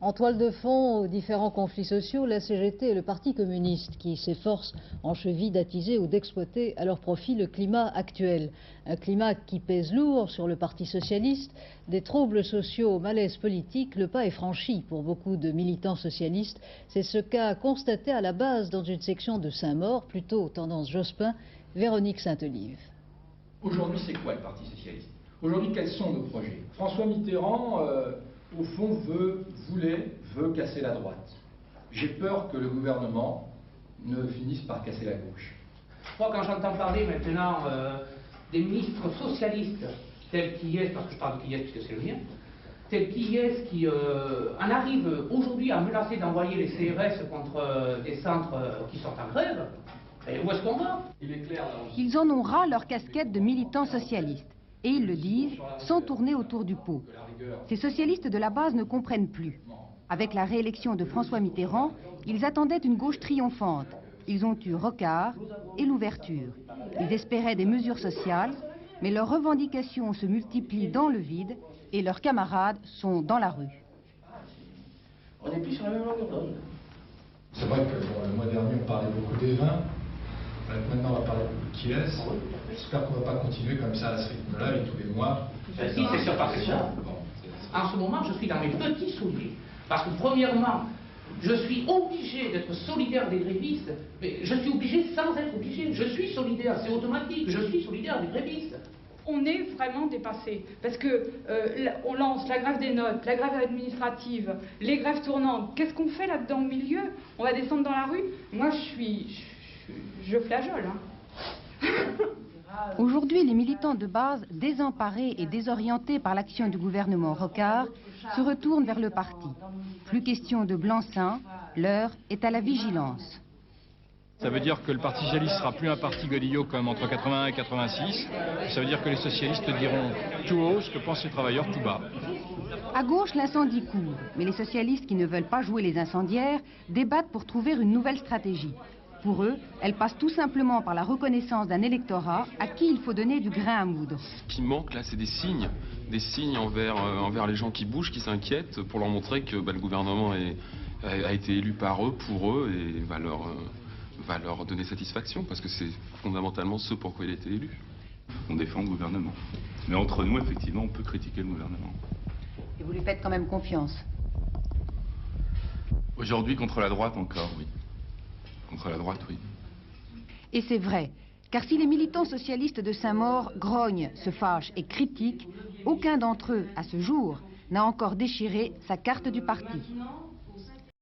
En toile de fond aux différents conflits sociaux, la CGT et le Parti communiste qui s'efforcent en cheville d'attiser ou d'exploiter à leur profit le climat actuel. Un climat qui pèse lourd sur le Parti socialiste. Des troubles sociaux au malaise politique, le pas est franchi pour beaucoup de militants socialistes. C'est ce qu'a constaté à la base dans une section de Saint-Maur, plutôt tendance Jospin, Véronique Saint-Olive. Aujourd'hui, c'est quoi le Parti socialiste? Aujourd'hui, quels sont nos projets? François Mitterrand, au fond, veut casser la droite. J'ai peur que le gouvernement ne finisse par casser la gauche. Moi, quand j'entends parler maintenant des ministres socialistes, tels qu'Ies, parce que je parle d'Ies puisque c'est le mien, tels qu'Ies qui en arrivent aujourd'hui à menacer d'envoyer les CRS contre des centres qui sont en grève, et où est-ce qu'on va? Ils en ont ras leur casquette de militants socialistes. Et ils le disent sans tourner autour du pot. Ces socialistes de la base ne comprennent plus. Avec la réélection de François Mitterrand, ils attendaient une gauche triomphante. Ils ont eu Rocard et l'ouverture. Ils espéraient des mesures sociales, mais leurs revendications se multiplient dans le vide et leurs camarades sont dans la rue. On n'est plus sur la même longueur d'onde. C'est vrai que le mois dernier, on parlait beaucoup des vins. Maintenant, on va parler beaucoup de qui laisse. J'espère qu'on ne va pas continuer comme ça à ce rythme-là et tous les mois. Si, c'est sûr, parce que ça. En ce moment, je suis dans mes petits souliers. Parce que, premièrement, je suis obligé d'être solidaire des grévistes, mais je suis obligé sans être obligé. Je suis solidaire, c'est automatique. Je suis solidaire des grévistes. On est vraiment dépassé parce que on lance la grève des notes, la grève administrative, les grèves tournantes. Qu'est-ce qu'on fait là-dedans au milieu? On va descendre dans la rue? Moi, je flageole. Aujourd'hui, les militants de base, désemparés et désorientés par l'action du gouvernement Rocard, se retournent vers le parti. Plus question de blanc-seing, l'heure est à la vigilance. Ça veut dire que le Parti socialiste ne sera plus un parti godillot comme entre 81 et 86. Ça veut dire que les socialistes diront tout haut ce que pensent les travailleurs tout bas. À gauche, l'incendie court, mais les socialistes qui ne veulent pas jouer les incendiaires débattent pour trouver une nouvelle stratégie. Pour eux, elle passe tout simplement par la reconnaissance d'un électorat à qui il faut donner du grain à moudre. Ce qui manque là, c'est des signes envers les gens qui bougent, qui s'inquiètent, pour leur montrer que le gouvernement a été élu par eux, pour eux, et va leur donner satisfaction, parce que c'est fondamentalement ce pourquoi il a été élu. On défend le gouvernement. Mais entre nous, effectivement, on peut critiquer le gouvernement. Et vous lui faites quand même confiance? Aujourd'hui, contre la droite encore, oui. Contre la droite, oui. Et c'est vrai, car si les militants socialistes de Saint-Maur grognent, se fâchent et critiquent, aucun d'entre eux, à ce jour, n'a encore déchiré sa carte du parti.